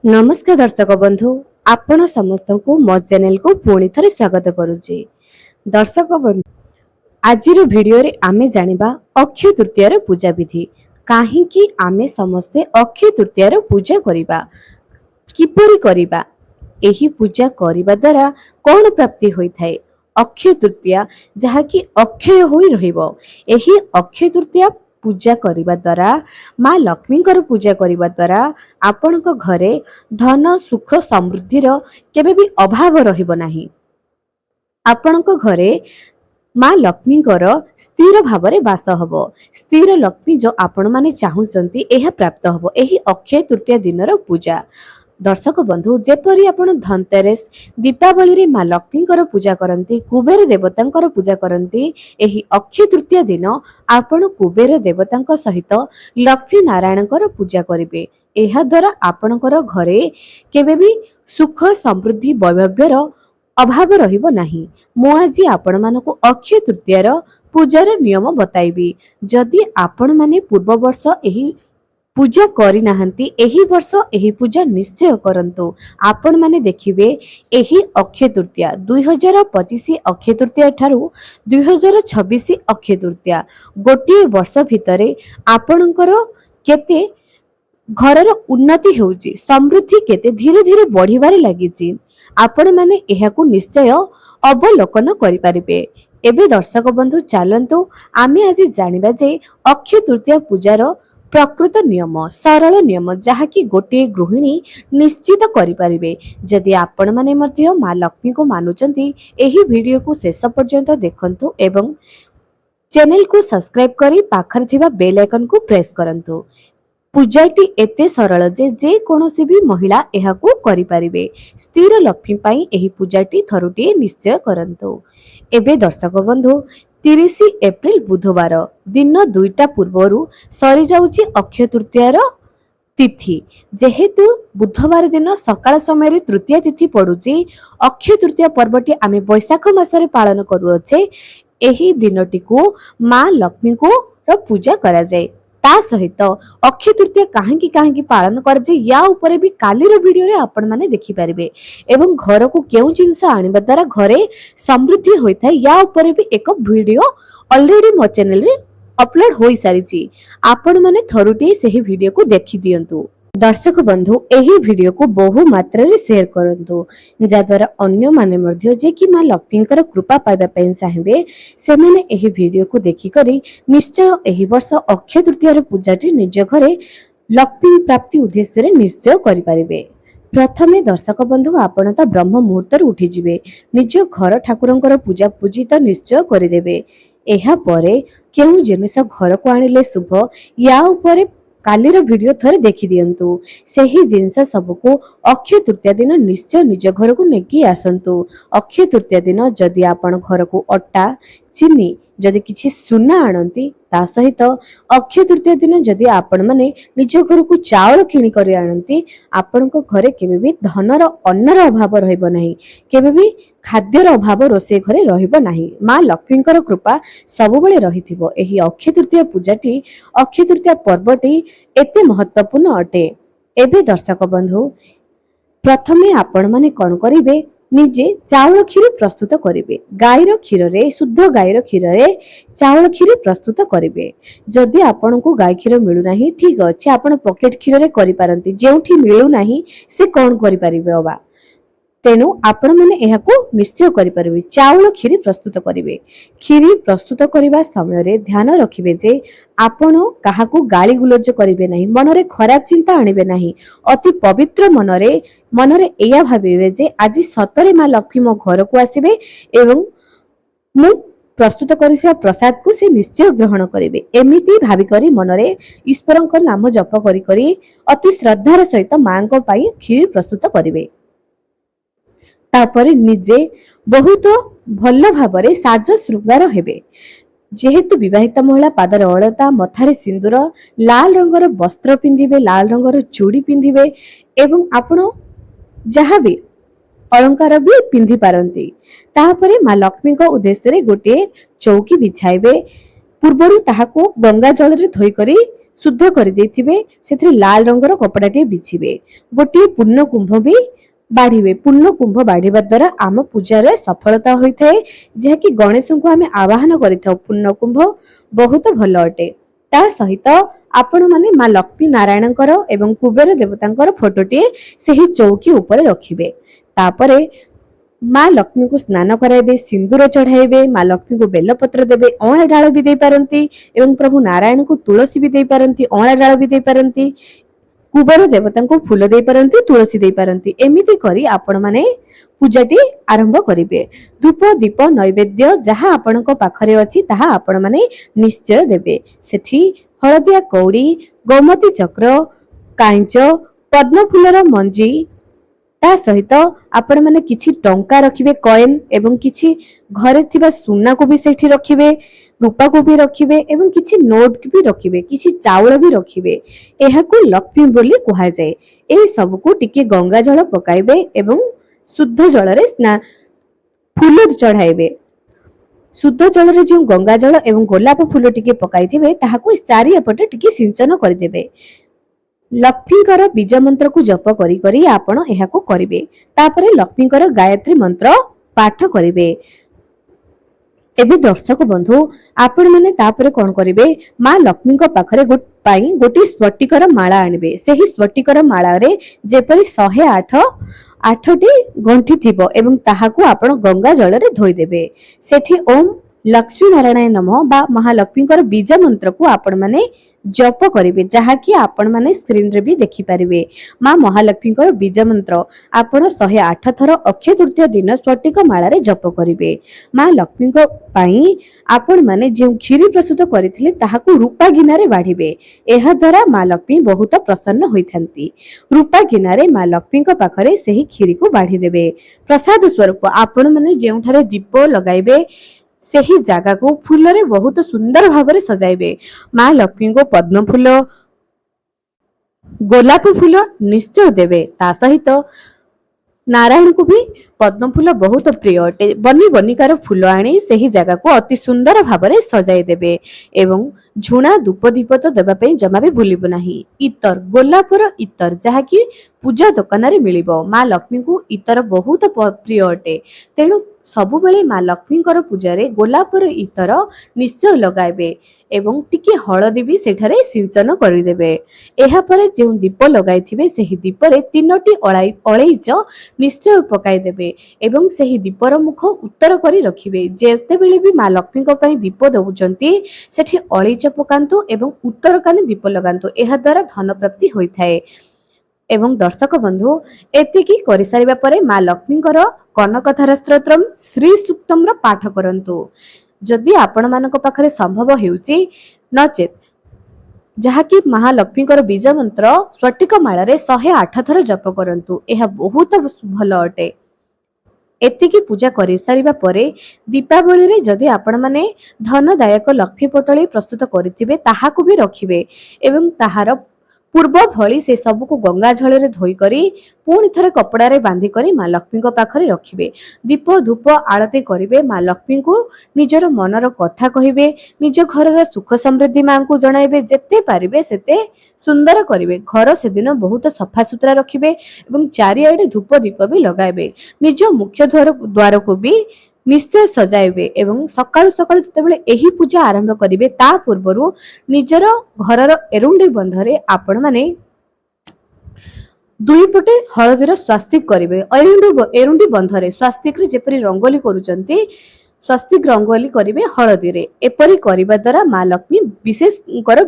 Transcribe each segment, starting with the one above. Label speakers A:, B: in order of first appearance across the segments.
A: नमस्कार दर्शक बंधु आपण समस्त को मो चैनल को पुणी थे स्वागत करुचे। दर्शक बंधु आज वीडियो रे आमे जानिबा अक्षय तृतीया पूजा विधि काहींकि आमे समस्ते अक्षय तृतीया पूजा करिबा किपरि करिबा एही पूजा करिबा द्वारा कोन प्राप्ति होई थाए। अक्षय तृतीया जहा कि अक्षय होई रहिबो एही अक्षय तृतीया पूजा करिबा द्वारा माँ लक्ष्मी पूजा करिबा द्वारा आपणक घरे धन सुख समृद्धिर केबे भी अभाव रहिबो नाही। आपणक घरे माँ लक्ष्मी स्थिर भाव में बास हबो। स्थिर लक्ष्मी जो आपण माने चाहुचंती एहा प्राप्त हबो एही अक्षय तृतीया दिनर पूजा। दर्शक बंधु जेपरी आपण धनतेरस दीपावली रे माँ लक्ष्मी पूजा करती कुबेर देवता पूजा करती एही अक्षय तृतीया दिन आपण कुबेर देवता सहित लक्ष्मी नारायण पूजा करिवे। एहा द्वारा आपणकर घरे केबे भी सुख समृद्धि वैभव्यर अभाव रहिबो नाही। मु आज आपण मानकु अक्षय तृतीयार पूजार नियम बताइबी। जदि आपण माने पूर्व वर्ष एही पूजा करि नाहंती एही वर्ष एही पूजा निश्चय करंतु। आपण माने देखिबे एही अक्षय तृतीया 2025 अक्षय तृतीया ठारू 2026 अक्षय तृतीया गोटे वर्ष भितरे आपणकर केते घरर उन्नति होउची समृद्धि केते धीरे धीरे बढ़िबारे लागिची। आपण माने एहाकु निश्चय अवलोकन करि पारिबे। एबे दर्शक बंधु चलंतु आमे आज जानिबा जे अक्षय तृतीया पूजार प्रकृत नियम सरल नियम जहा कि गोटे गृहिणी निश्चित करि पारिबे। जदि आपण माने मध्य माँ लक्ष्मी को मानुचंती एही वीडियो को शेष पर्यंत देखंतु एवं चैनल को सब्सक्राइब करी पाखर थिबा बेल आइकन को प्रेस करंतु। पूजाटी एते सरल जे कोनोसी भी महिला एहाकू करि पारिबे। स्थिर लक्ष्मी पाई एही पूजाटी थरुटी निश्चय करंतु। एबे दर्शक बंधु 30 एप्रिल बुधवार दिन 2टा पूर्वरु सरी जाउची अक्षय तृतीयार तिथि। जेहेतु बुधवार दिन सकाळ समय रे तृतीया तिथि पडुची अक्षय तृतीया पर्वटी आमे बैशाख मासरे पालन करूअछे। एही दिनटी को माँ लक्ष्मी को पूजा करा जाए। ता सहित अक्षय तृतीया काहेकि पालन कर जे या ऊपर भी कालीर वीडियो रे आपण माने देखि पारिबे एवं घर को केउ जिंस आनिबा द्वारा घरे समृद्धि होई थाए या ऊपर भी एक वीडियो ऑलरेडी मो चैनल रे अपलोड होई सारिची। आपण माने थरुटी सेही वीडियो को देखि दियंतु। दर्शक बंधु एही वीडियो को बहु मात्रा रे शेयर करंतु जा द्वारा अन्य माने मध्य जे कि माँ लक्ष्मीकर कृपा पाइबा पई चाहेबे से माने एही वीडियो को देखि करी निश्चय एही वर्ष अक्षय तृतीया पूजाटी निज घरे लक्ष्मी प्राप्ति उद्देश्य रे निश्चय करि पारिबे। प्रथमे दर्शक बंधु आपण त ब्रह्म मुहूर्त उठी जिवे निज घर ठाकुरंकर पूजा पूजी त निश्चय करि देबे। एहा परे केउ जिनिस घर को आनिले शुभ या ऊपर कालीर वीडियो थरे देखि दियंतु। सेही जिनस सबको अक्षय तृतीया दिन निश्चय निज घर को नेकी आसंतु। अक्षय तृतीया दिन जदि आपण घर को अट्टा चीनी जदि किछि सुना आनंती ता सहित अक्षय तृतीया दिन जदि आपण माने निज घर को चावल किणी करी आनंती आपणको घरे केबे भी धनर अन्नर अभाव रहइबो नाही। केबे भी खाद्यर अभाव रोसे घरे रहिबो नाही। माँ लक्ष्मीकर कृपा सब बेले रहिथिबो। एही अक्षय तृतीया पूजाटी अक्षय तृतीया पर्वटी एते महत्वपूर्ण अटे। एबे दर्शक बंधु प्रथमे आपण माने कोन करिवे निजे चावल खीर प्रस्तुत करिवे। गाईर क्षीर रे शुद्ध गाईर क्षीर रे चावल खीर प्रस्तुत करिवे। जदि आपण को गाय क्षीर मिलु नाही ठीक अछि आपण पॉकेट क्षीर रे करि पारंती जेउठी मिलु नाही से कोन करि पारिबे अबा तेनु आपण माने एहा को निश्चय करि पारिबे। चावल खीर प्रस्तुत करिवे। खीर प्रस्तुत करिबा समय रे ध्यान रखिबे जे आपण काहा को गाली गुलज करिवे नाही मन रे खराब चिंता आनिबे नाही। अति पवित्र मनरे एया भाबिबे जे आज सतरे माँ लक्ष्मी मो घर को आसीबे एवं मु प्रस्तुत करिसा प्रसाद को से निश्चय ग्रहण करिवे। एमिति भाबी करी मनरे ईश्वरक नाम जप करी करी अति श्रद्धार सहित मां को पाई खीर प्रस्तुत करिवे। तापरे निजे बहुत भल भाबरे साज श्रृंगार हेबे। जेहेतु विवाहित महिला पादर अलता मथारे सिंदूर लाल रंगर वस्त्र पिंधिबे लाल रंगर चूड़ी पिंधिबे एवं आपण जहाँ भी अलंकार भी पिंधि पारंती। तापरे माँ लक्ष्मी को उद्देश्य रे गोटे चौकी बिछाइबे। पूर्वरु ताहाको गंगा जल रे धोई करी शुद्ध କରିଦେଇଥିବେ ସେଥିରେ ଲାଲ ରଙ୍ଗର କପଡାଟିଏ ବିଛିବେ। ଗୋଟିଏ ପୂର୍ଣ୍ଣ କୁମ୍ଭ ବି ବାଢିବେ। ପୂର୍ଣ୍ଣ କୁମ୍ଭ ବାଢିବା ଦ୍ୱାରା ଆମ ପୂଜାରେ ସଫଳତା ହୋଇଥାଏ, ଯାହାକି ଗଣେଶଙ୍କୁ ଆମେ ଆବାହନ କରିଥାଉ। ପୂର୍ଣ୍ଣ କୁମ୍ଭ ବହୁତ ଭଲ ଅଟେ। ତା ସହିତ ଆପଣମାନେ ମା ଲକ୍ଷ୍ମୀ ନାରାୟଣଙ୍କର ଏବଂ କୁବେର ଦେବତାଙ୍କର ଫଟୋଟିଏ ସେହି ଚୌକି ଉପରେ ରଖିବେ। ତାପରେ ମା ଲକ୍ଷ୍ମୀଙ୍କୁ ସ୍ନାନ କରାଇବେ, ସିନ୍ଦୁର ଚଢାଇବେ, ମା ଲକ୍ଷ୍ମୀଙ୍କୁ ବେଲପତ୍ର ଦେବେ, ଅଁଳା ଡାଳ ବି ଦେଇପାରନ୍ତି ଏବଂ ପ୍ରଭୁ ନାରାୟଣଙ୍କୁ ତୁଳସୀ ବି ଦେଇପାରନ୍ତି, ଅଁଳା ଡାଳ ବି ଦେଇପାରନ୍ତି, କୁବେର ଦେବତାଙ୍କୁ ଫୁଲ ଦେଇପାରନ୍ତି, ତୁଳସୀ ଦେଇପାରନ୍ତି। ଏମିତି କରି ଆପଣମାନେ ପୂଜାଟି ଆରମ୍ଭ କରିବେ। ଧୂପ ଦୀପ ନୈବେଦ୍ୟ ଯାହା ଆପଣଙ୍କ ପାଖରେ ଅଛି ତାହା ଆପଣମାନେ ନିଶ୍ଚୟ ଦେବେ। ସେଠି ହଳଦିଆ କଉଡ଼ି, ଗୋମତୀ ଚକ୍ର, କାଇଁଚ, ପଦ୍ମ ଫୁଲର ମଞ୍ଜି, ତା ସହିତ ଆପଣମାନେ କିଛି ଟଙ୍କା ରଖିବେ କଏନ ଏବଂ କିଛି ଘରେ ଥିବା ସୁନାକୁ ବି ସେଠି ରଖିବେ, ରୂପାକୁ ବି ରଖିବେ ଏବଂ କିଛି ନୋଟ ବି ରଖିବେ, କିଛି ଚାଉଳ ବି ରଖିବେ। ଏହାକୁ ଲକ୍ଷ୍ମୀ ବୋଲି କୁହାଯାଏ। ଏହି ସବୁକୁ ଟିକେ ଗଙ୍ଗା ଜଳ ପକାଇବେ ଏବଂ ଶୁଦ୍ଧ ଜଳରେ ଫୁଲ ଚଢାଇବେ। ଶୁଦ୍ଧ ଜଳରେ ଯେଉଁ ଗଙ୍ଗା ଜଳ ଏବଂ ଗୋଲାପ ଫୁଲ ଟିକେ ପକାଇଥିବେ ତାହାକୁ ଚାରିପଟେ ଟିକେ ସିଞ୍ଚନ କରିଦେବେ। ଲକ୍ଷ୍ମୀଙ୍କର ବୀଜ ମନ୍ତ୍ରକୁ ଜପ କରି କରି ଆପଣ ଏହାକୁ କରିବେ। ତାପରେ ଲକ୍ଷ୍ମୀଙ୍କର ଗାୟତ୍ରୀ ମନ୍ତ୍ର ପାଠ କରିବେ। ଏବେ ଦର୍ଶକ ବନ୍ଧୁ ଆପଣମାନେ ତାପରେ କଣ କରିବେ, ମା ଲକ୍ଷ୍ମୀଙ୍କ ପାଖରେ ପାଇଁ ଗୋଟିଏ ସ୍ଫଟିକର ମାଳା ଆଣିବେ। ସେହି ସ୍ଫଟିକର ମାଳାରେ ଯେପରି 108ଟି ଗଣ୍ଠି ଥିବ ଏବଂ ତାହାକୁ ଆପଣ ଗଙ୍ଗା ଜଳରେ ଧୋଇଦେବେ। ସେଠି ଓମ୍ ଲକ୍ଷ୍ମୀ ନାରାୟଣ ନମଃ ବା ମହାଲକ୍ଷ୍ମୀଙ୍କର ବୀଜ ମନ୍ତ୍ରକୁ ଆପଣମାନେ ଜପ କରିବେ, ଯାହାକି ଆପଣମାନେ ସ୍କ୍ରିନରେ ବି ଦେଖିପାରିବେ। ମା ମହାଲକ୍ଷ୍ମୀଙ୍କର ବୀଜ ମନ୍ତ୍ର ଆପଣ 108 ଥର ଅକ୍ଷୟ ତୃତୀୟ ଦିନ ସ୍ଫଟିକ ମାଳାରେ ଜପ କରିବେ। ମା ଲକ୍ଷ୍ମୀଙ୍କ ପାଇଁ ଆପଣମାନେ ଯେଉଁ କ୍ଷୀରି ପ୍ରସ୍ତୁତ କରିଥିଲେ ତାହାକୁ ରୂପା ଗିନାରେ ବାଢିବେ। ଏହା ଦ୍ୱାରା ମା ଲକ୍ଷ୍ମୀ ବହୁତ ପ୍ରସନ୍ନ ହୋଇଥାନ୍ତି। ରୂପା ଗିନାରେ ମା ଲକ୍ଷ୍ମୀଙ୍କ ପାଖରେ ସେହି କ୍ଷୀରିକୁ ବାଢିଦେବେ। ପ୍ରସାଦ ସ୍ୱରୂପ ଆପଣମାନେ ଯେଉଁଠାରେ ଦୀପ ଲଗାଇବେ ସେହି ଜାଗାକୁ ଫୁଲରେ ବହୁତ ସୁନ୍ଦର ଭାବରେ ସଜାଇବେ। ମା ଲକ୍ଷ୍ମୀଙ୍କୁ ପଦ୍ମ ଫୁଲ, ଗୋଲାପ ଫୁଲ ନିଶ୍ଚୟ ଦେବେ। ତା ସହିତ ନାରାୟଣଙ୍କୁ ବି ପଦ୍ମ ଫୁଲ ବହୁତ ପ୍ରିୟ ଅଟେ। ବନି ବନିକାର ଫୁଲ ଆଣି ସେହି ଜାଗାକୁ ଅତି ସୁନ୍ଦର ଭାବରେ ସଜାଇ ଦେବେ ଏବଂ ଝୁଣା ଧୂପ ଦୀପ ତ ଦେବା ପାଇଁ ଜମା ବି ଭୁଲିବ ନାହିଁ। ଇତର, ଗୋଲାପର ଇତର ଯାହାକି ପୂଜା ଦୋକାନରେ ମିଳିବ। ମା ଲକ୍ଷ୍ମୀଙ୍କୁ ଇତର ବହୁତ ପ୍ରିୟ ଅଟେ, ତେଣୁ ସବୁବେଳେ ମା ଲକ୍ଷ୍ମୀଙ୍କର ପୂଜାରେ ଗୋଲାପର ଇତର ନିଶ୍ଚୟ ଲଗାଇବେ ଏବଂ ଟିକେ ହଳଦୀ ବି ସେଠାରେ ସିଞ୍ଚନ କରିଦେବେ। ଏହାପରେ ଯେଉଁ ଦୀପ ଲଗାଇଥିବେ ସେହି ଦୀପରେ 3ଟି ଅଳେଇଚ ନିଶ୍ଚୟ ପକାଇଦେବେ ଏବଂ ସେହି ଦୀପର ମୁଖ ଉତ୍ତର କରି ରଖିବେ। ଯେତେବେଳେ ବି ମା ଲକ୍ଷ୍ମୀଙ୍କ ପାଇଁ ଦୀପ ଦେଉଛନ୍ତି ସେଠି ଅଳେଇଚ ପକାନ୍ତୁ ଏବଂ ଉତ୍ତର କାନି ଦୀପ ଲଗାନ୍ତୁ। ଏହା ଦ୍ୱାରା ଧନ ପ୍ରାପ୍ତି ହୋଇଥାଏ। ଏବଂ ଦର୍ଶକ ବନ୍ଧୁ ଏତିକି କରିସାରିବା ପରେ ମା ଲକ୍ଷ୍ମୀଙ୍କର କନକଧାରା ସ୍ତୋତ୍ରମ୍ ଶ୍ରୀ ସୂକ୍ତମ୍ର ପାଠ କରନ୍ତୁ। ଯଦି ଆପଣମାନଙ୍କ ପାଖରେ ସମ୍ଭବ ହେଉଛି, ନଚେତ ଯାହାକି ମହାଲକ୍ଷ୍ମୀଙ୍କର ବୀଜ ମନ୍ତ୍ର ସ୍ଫଟିକ ମାଳାରେ 108 ଥର ଜପ କରନ୍ତୁ। ଏହା ବହୁତ ଭଲ ଅଟେ। ଏତିକି ପୂଜା କରିସାରିବା ପରେ ଦୀପାବଳିରେ ଯଦି ଆପଣମାନେ ଧନଦାୟକ ଲକ୍ଷ୍ମୀ ପୋଟଳି ପ୍ରସ୍ତୁତ କରିଥିବେ ତାହାକୁ ବି ରଖିବେ ଏବଂ ତାହାର ପୂର୍ବ ଭଳି ସେ ସବୁକୁ ଗଙ୍ଗା ଜଳରେ ଧୋଇ କରି ପୁଣି ଥରେ କପଡାରେ ବାନ୍ଧି କରି ମା ଲକ୍ଷ୍ମୀଙ୍କ ପାଖରେ ରଖିବେ। ଦୀପ ଧୂପ ଆଳତି କରିବେ। ମା ଲକ୍ଷ୍ମୀଙ୍କୁ ନିଜର ମନର କଥା କହିବେ, ନିଜ ଘରର ସୁଖ ସମୃଦ୍ଧି ମାଙ୍କୁ ଜଣାଇବେ। ଯେତେ ପାରିବେ ସେତେ ସୁନ୍ଦର କରିବେ। ଘର ସେଦିନ ବହୁତ ସଫାସୁତୁରା ରଖିବେ ଏବଂ ଚାରିଆଡେ ଧୂପ ଦୀପ ବି ଲଗାଇବେ। ନିଜ ମୁଖ୍ୟ ଦ୍ୱାରକୁ ବି ନିଶ୍ଚୟ ସଜାଇବେ ଏବଂ ସକାଳୁ ସକାଳୁ ଯେତେବେଳେ ଏହି ପୂଜା ଆରମ୍ଭ କରିବେ ତା ପୂର୍ବରୁ ନିଜର ଘରର ଏରୁଣ୍ଡି ବନ୍ଧରେ ଆପଣମାନେ ଦୁଇପଟେ ହଳଦୀର ସ୍ୱାସ୍ତିକ କରିବେ। ଏରୁଣ୍ଡି ବନ୍ଧରେ ସ୍ୱାସ୍ତିକରେ ଯେପରି ରଙ୍ଗୋଲି କରୁଛନ୍ତି ସ୍ୱାସ୍ତିକ ରଙ୍ଗୋଲି କରିବେ ହଳଦୀରେ। ଏପରି କରିବା ଦ୍ୱାରା ମା ଲକ୍ଷ୍ମୀ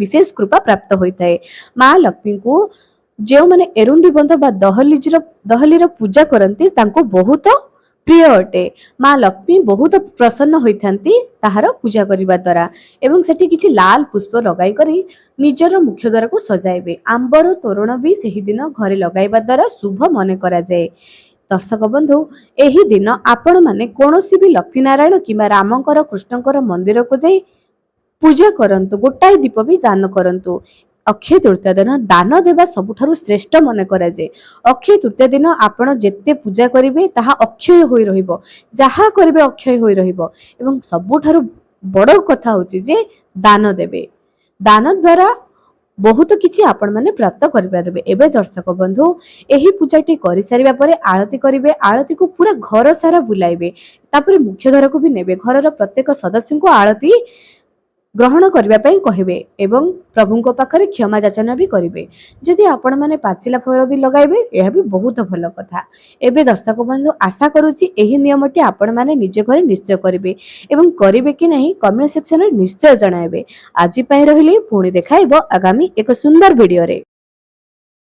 A: ବିଶେଷ କୃପା ପ୍ରାପ୍ତ ହୋଇଥାଏ। ମା ଲକ୍ଷ୍ମୀଙ୍କୁ ଯେଉଁମାନେ ଏରୁଣ୍ଡି ବନ୍ଧ ବା ଦହଲିର ପୂଜା କରନ୍ତି ତାଙ୍କୁ ବହୁତ ପ୍ରିୟ ଅଟେ। ମା ଲକ୍ଷ୍ମୀ ବହୁତ ପ୍ରସନ୍ନ ହୋଇଥାନ୍ତି ତାହାର ପୂଜା କରିବା ଦ୍ୱାରା ଏବଂ ସେଠି କିଛି ଲାଲ ପୁଷ୍ପ ଲଗାଇ କରି ନିଜର ମୁଖ୍ୟ ଦ୍ୱାରକୁ ସଜାଇବେ। ଆମ୍ବର ତୋରଣ ବି ସେହି ଦିନ ଘରେ ଲଗାଇବା ଦ୍ୱାରା ଶୁଭ ମନେ କରାଯାଏ। ଦର୍ଶକ ବନ୍ଧୁ ଏହି ଦିନ ଆପଣମାନେ କୌଣସି ବି ଲକ୍ଷ୍ମୀ ନାରାୟଣ କିମ୍ବା ରାମଙ୍କର କୃଷ୍ଣଙ୍କର ମନ୍ଦିରକୁ ଯାଇ ପୂଜା କରନ୍ତୁ। ଗୋଟାଏ ଦୀପ ବି ଦାନ କରନ୍ତୁ। ଅକ୍ଷୟ ତୃତୀୟା ଦିନ ଦାନ ଦେବା ସବୁଠାରୁ ଶ୍ରେଷ୍ଠ ମନେ କରାଯାଏ। ଅକ୍ଷୟ ତୃତୀୟା ଦିନ ଆପଣ ଯେତେ ପୂଜା କରିବେ ତାହା ଅକ୍ଷୟ ହୋଇ ରହିବ। ଯାହା କରିବେ ଅକ୍ଷୟ ହୋଇ ରହିବ ଏବଂ ସବୁଠାରୁ ବଡ଼ କଥା ହଉଛି ଯେ ଦାନ ଦେବେ। ଦାନ ଦ୍ୱାରା ବହୁତ କିଛି ଆପଣ ମାନେ ପ୍ରାପ୍ତ କରିପାରିବେ। ଏବେ ଦର୍ଶକ ବନ୍ଧୁ ଏହି ପୂଜାଟି କରିସାରିବା ପରେ ଆଳତି କରିବେ। ଆଳତିକୁ ପୁରା ଘର ସାରା ବୁଲାଇବେ। ତାପରେ ମୁଖ୍ୟ ଦ୍ୱାରକୁ ବି ନେବେ। ଘରର ପ୍ରତ୍ୟେକ ସଦସ୍ୟଙ୍କୁ ଆଳତି ଗ୍ରହଣ କରିବା ପାଇଁ କହିବେ ଏବଂ ପ୍ରଭୁଙ୍କ ପାଖରେ କ୍ଷମା ଯାଚନା ବି କରିବେ। ଯଦି ଆପଣମାନେ ପାଚିଲା ଫଳ ବି ଲଗାଇବେ ଏହା ବି ବହୁତ ଭଲ କଥା। ଏବେ ଦର୍ଶକ ବନ୍ଧୁ ଆଶା କରୁଛି ଏହି ନିୟମଟି ଆପଣମାନେ ନିଜ ଘରେ ନିଶ୍ଚୟ କରିବେ ଏବଂ କରିବେ କି ନାହିଁ କମେଣ୍ଟ ସେକ୍ସନରେ ନିଶ୍ଚୟ ଜଣାଇବେ। ଆଜି ପାଇଁ ରହିଲି, ପୁଣି ଦେଖାଇବ ଆଗାମୀ ଏକ ସୁନ୍ଦର ଭିଡିଓରେ।